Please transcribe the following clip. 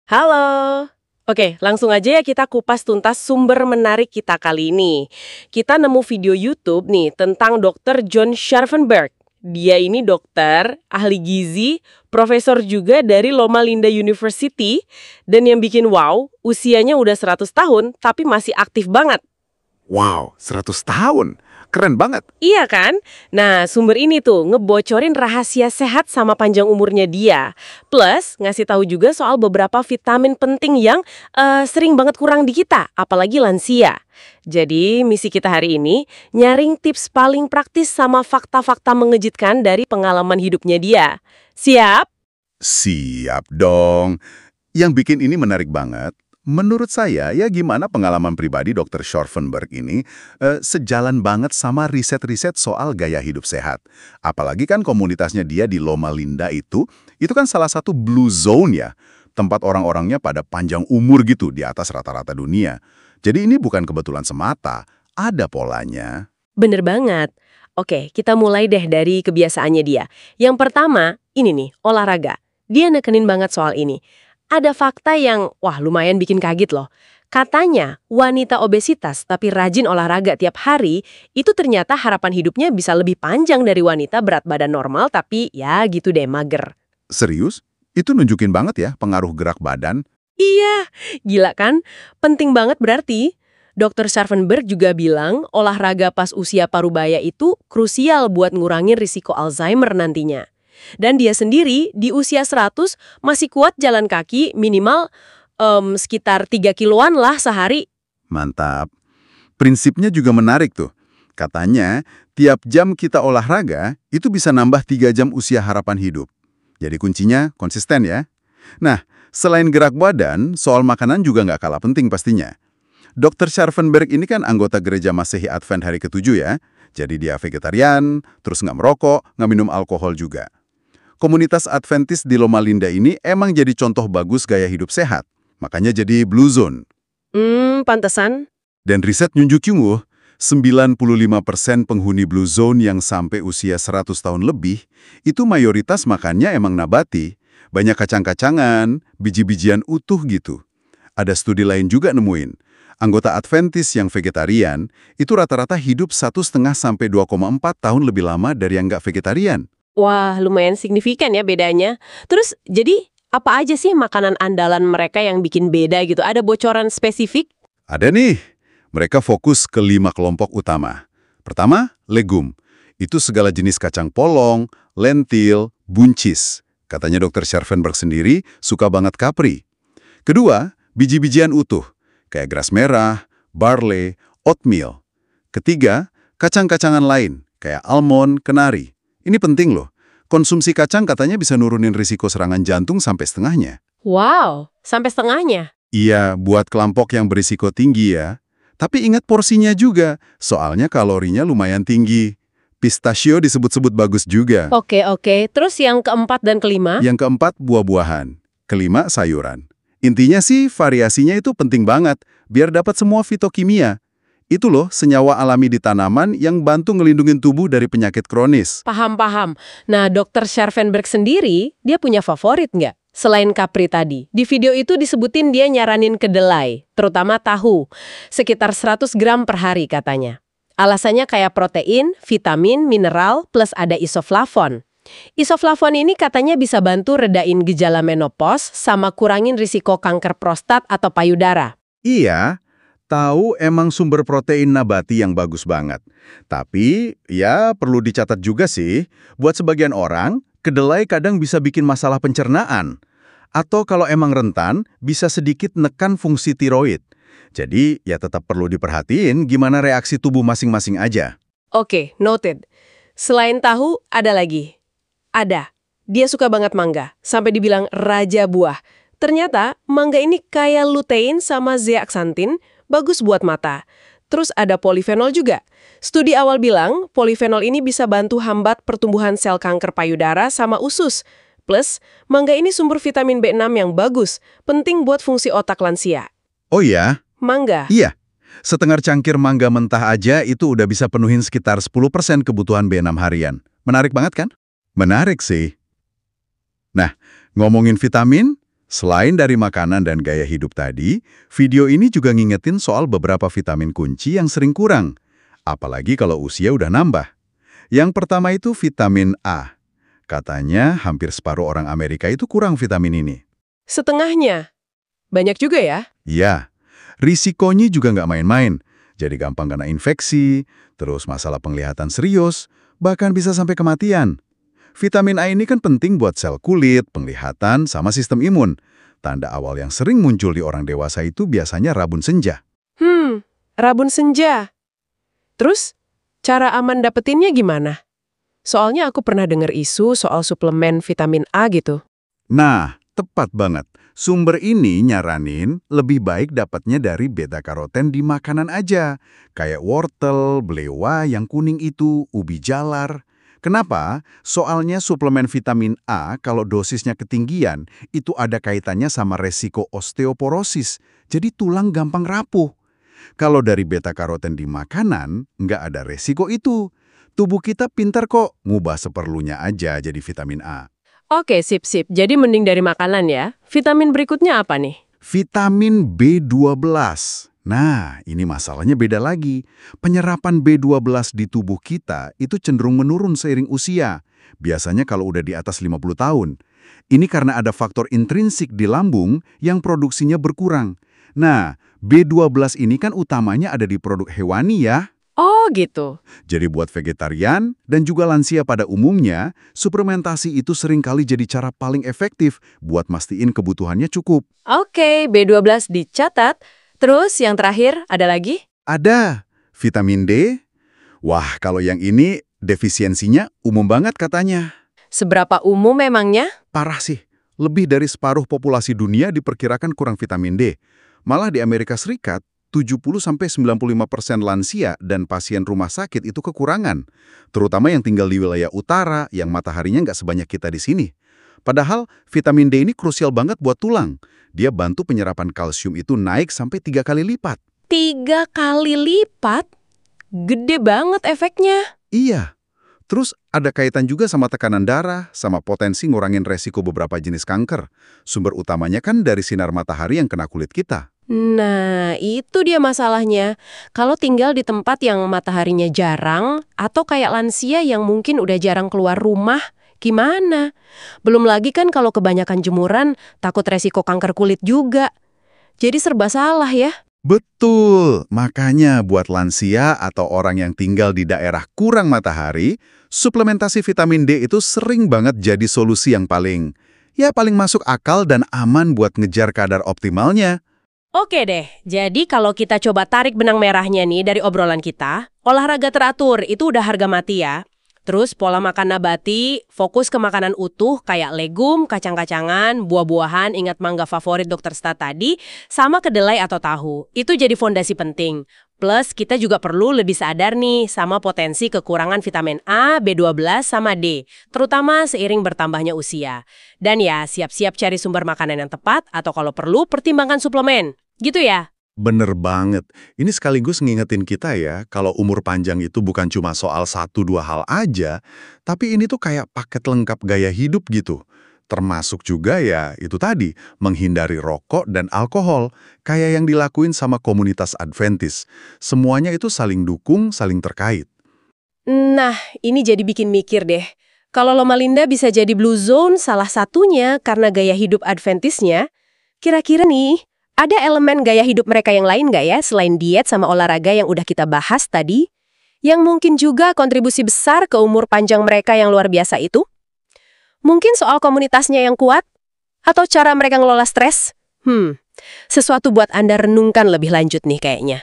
Halo. Oke, langsung aja ya kita kupas tuntas sumber menarik kita kali ini. Kita nemu video YouTube nih tentang Dr. John Scharfenberg. Dia ini dokter, ahli gizi, profesor juga dari Loma Linda University, dan yang bikin wow, usianya udah 100 tahun tapi masih aktif banget. Wow, 100 tahun. Keren banget. Iya kan? Nah, sumber ini tuh ngebocorin rahasia sehat sama panjang umurnya dia. Plus, ngasih tahu juga soal beberapa vitamin penting yang sering banget kurang di kita, apalagi lansia. Jadi, misi kita hari ini, nyaring tips paling praktis sama fakta-fakta mengejutkan dari pengalaman hidupnya dia. Siap? Siap dong. Yang bikin ini menarik banget, menurut saya, ya gimana pengalaman pribadi Dr. Scharfenberg ini sejalan banget sama riset-riset soal gaya hidup sehat. Apalagi kan komunitasnya dia di Loma Linda itu kan salah satu blue zone ya, tempat orang-orangnya pada panjang umur gitu di atas rata-rata dunia. Jadi ini bukan kebetulan semata, ada polanya. Bener banget. Oke, kita mulai deh dari kebiasaannya dia. Yang pertama, ini nih, olahraga. Dia nekenin banget soal ini. Ada fakta yang, wah lumayan bikin kaget loh. Katanya, wanita obesitas tapi rajin olahraga tiap hari, itu ternyata harapan hidupnya bisa lebih panjang dari wanita berat badan normal tapi ya gitu deh, mager. Serius? Itu nunjukin banget ya pengaruh gerak badan. Iya, gila kan? Penting banget berarti. Dr. Scharfenberg juga bilang olahraga pas usia parubaya itu krusial buat ngurangin risiko Alzheimer nantinya. Dan dia sendiri di usia 100 masih kuat jalan kaki minimal sekitar 3 kiloan lah sehari. Mantap. Prinsipnya juga menarik tuh. Katanya, tiap jam kita olahraga, itu bisa nambah 3 jam usia harapan hidup. Jadi kuncinya konsisten ya. Nah, selain gerak badan, soal makanan juga nggak kalah penting pastinya. Dr. Scharfenberg ini kan anggota gereja Masehi Advent hari ke-7 ya. Jadi dia vegetarian, terus nggak merokok, nggak minum alkohol juga. Komunitas Adventis di Loma Linda ini emang jadi contoh bagus gaya hidup sehat. Makanya jadi Blue Zone. Pantesan. Dan riset nunjukin 95% penghuni Blue Zone yang sampai usia 100 tahun lebih, itu mayoritas makannya emang nabati. Banyak kacang-kacangan, biji-bijian utuh gitu. Ada studi lain juga nemuin. Anggota Adventis yang vegetarian, itu rata-rata hidup 1,5 sampai 2,4 tahun lebih lama dari yang nggak vegetarian. Wah, lumayan signifikan ya bedanya. Terus, jadi apa aja sih makanan andalan mereka yang bikin beda gitu? Ada bocoran spesifik? Ada nih. Mereka fokus ke 5 kelompok utama. Pertama, legum. Itu segala jenis kacang polong, lentil, buncis. Katanya Dr. Scharfenberg sendiri suka banget kapri. Kedua, biji-bijian utuh, kayak gras merah, barley, oatmeal. Ketiga, kacang-kacangan lain, kayak almond, kenari. Ini penting loh. Konsumsi kacang katanya bisa nurunin risiko serangan jantung sampai setengahnya. Wow, sampai setengahnya? Iya, buat kelompok yang berisiko tinggi ya. Tapi ingat porsinya juga, soalnya kalorinya lumayan tinggi. Pistachio disebut-sebut bagus juga. Oke. Terus yang keempat dan kelima? Yang keempat, buah-buahan. Kelima, sayuran. Intinya sih, variasinya itu penting banget, biar dapat semua fitokimia. Itu loh, senyawa alami di tanaman yang bantu ngelindungin tubuh dari penyakit kronis. Paham. Nah, Dr. Scharfenberg sendiri, dia punya favorit nggak? Selain kapri tadi. Di video itu disebutin dia nyaranin kedelai, terutama tahu. Sekitar 100 gram per hari katanya. Alasannya kayak protein, vitamin, mineral, plus ada isoflavon. Isoflavon ini katanya bisa bantu redain gejala menopause sama kurangin risiko kanker prostat atau payudara. Iya, tahu emang sumber protein nabati yang bagus banget. Tapi, ya perlu dicatat juga sih, buat sebagian orang, kedelai kadang bisa bikin masalah pencernaan. Atau kalau emang rentan, bisa sedikit nekan fungsi tiroid. Jadi, ya tetap perlu diperhatiin gimana reaksi tubuh masing-masing aja. Oke, noted. Selain tahu, ada lagi. Ada. Dia suka banget mangga, sampai dibilang raja buah. Ternyata, mangga ini kaya lutein sama zeaxanthin, bagus buat mata. Terus ada polifenol juga. Studi awal bilang, polifenol ini bisa bantu hambat pertumbuhan sel kanker payudara sama usus. Plus, mangga ini sumber vitamin B6 yang bagus, penting buat fungsi otak lansia. Oh ya? Mangga? Iya. Setengah cangkir mangga mentah aja itu udah bisa penuhin sekitar 10% kebutuhan B6 harian. Menarik banget kan? Menarik sih. Nah, ngomongin vitamin, Selain dari makanan dan gaya hidup tadi, video ini juga ngingetin soal beberapa vitamin kunci yang sering kurang. Apalagi kalau usia udah nambah. Yang pertama itu vitamin A. Katanya hampir separuh orang Amerika itu kurang vitamin ini. Setengahnya. Banyak juga ya? Iya, risikonya juga nggak main-main. Jadi gampang kena infeksi, terus masalah penglihatan serius, bahkan bisa sampai kematian. Vitamin A ini kan penting buat sel kulit, penglihatan, sama sistem imun. Tanda awal yang sering muncul di orang dewasa itu biasanya rabun senja. Rabun senja. Terus, cara aman dapetinnya gimana? Soalnya aku pernah dengar isu soal suplemen vitamin A gitu. Nah, tepat banget. Sumber ini nyaranin lebih baik dapatnya dari beta-karoten di makanan aja. Kayak wortel, belewa yang kuning itu, ubi jalar. Kenapa? Soalnya suplemen vitamin A kalau dosisnya ketinggian, itu ada kaitannya sama resiko osteoporosis. Jadi tulang gampang rapuh. Kalau dari beta-karoten di makanan, nggak ada resiko itu. Tubuh kita pintar kok, ngubah seperlunya aja jadi vitamin A. Oke, sip-sip. Jadi mending dari makanan ya. Vitamin berikutnya apa nih? Vitamin B12. Nah, ini masalahnya beda lagi. Penyerapan B12 di tubuh kita itu cenderung menurun seiring usia. Biasanya kalau udah di atas 50 tahun. Ini karena ada faktor intrinsik di lambung yang produksinya berkurang. Nah, B12 ini kan utamanya ada di produk hewani ya. Oh gitu. Jadi buat vegetarian dan juga lansia pada umumnya, suplementasi itu seringkali jadi cara paling efektif buat mastiin kebutuhannya cukup. Oke, B12 dicatat. Terus yang terakhir ada lagi? Ada vitamin D. Wah, kalau yang ini defisiensinya umum banget katanya. Seberapa umum memangnya? Parah sih. Lebih dari separuh populasi dunia diperkirakan kurang vitamin D. Malah di Amerika Serikat, 70–95% lansia dan pasien rumah sakit itu kekurangan. Terutama yang tinggal di wilayah utara, yang mataharinya nggak sebanyak kita di sini. Padahal vitamin D ini krusial banget buat tulang. Dia bantu penyerapan kalsium itu naik sampai 3 kali lipat. 3 kali lipat? Gede banget efeknya. Iya. Terus ada kaitan juga sama tekanan darah, sama potensi ngurangin resiko beberapa jenis kanker. Sumber utamanya kan dari sinar matahari yang kena kulit kita. Nah, itu dia masalahnya. Kalau tinggal di tempat yang mataharinya jarang, atau kayak lansia yang mungkin udah jarang keluar rumah, gimana? Belum lagi kan kalau kebanyakan jemuran, takut resiko kanker kulit juga. Jadi serba salah ya. Betul, makanya buat lansia atau orang yang tinggal di daerah kurang matahari, suplementasi vitamin D itu sering banget jadi solusi yang paling masuk akal dan aman buat ngejar kadar optimalnya. Oke deh, jadi kalau kita coba tarik benang merahnya nih dari obrolan kita, olahraga teratur itu udah harga mati ya. Terus pola makan nabati, fokus ke makanan utuh kayak legum, kacang-kacangan, buah-buahan, ingat mangga favorit Dr. Sta tadi, sama kedelai atau tahu. Itu jadi fondasi penting. Plus kita juga perlu lebih sadar nih sama potensi kekurangan vitamin A, B12, sama D, terutama seiring bertambahnya usia. Dan ya, siap-siap cari sumber makanan yang tepat atau kalau perlu pertimbangkan suplemen. Gitu ya? Bener banget. Ini sekaligus ngingetin kita ya, kalau umur panjang itu bukan cuma soal 1–2 hal aja, tapi ini tuh kayak paket lengkap gaya hidup gitu. Termasuk juga ya, itu tadi, menghindari rokok dan alkohol, kayak yang dilakuin sama komunitas Adventis. Semuanya itu saling dukung, saling terkait. Nah, ini jadi bikin mikir deh. Kalau Loma Linda bisa jadi blue zone salah satunya karena gaya hidup Adventisnya, kira-kira nih, ada elemen gaya hidup mereka yang lain nggak ya selain diet sama olahraga yang udah kita bahas tadi? Yang mungkin juga kontribusi besar ke umur panjang mereka yang luar biasa itu? Mungkin soal komunitasnya yang kuat? Atau cara mereka ngelola stres? Sesuatu buat Anda renungkan lebih lanjut nih kayaknya.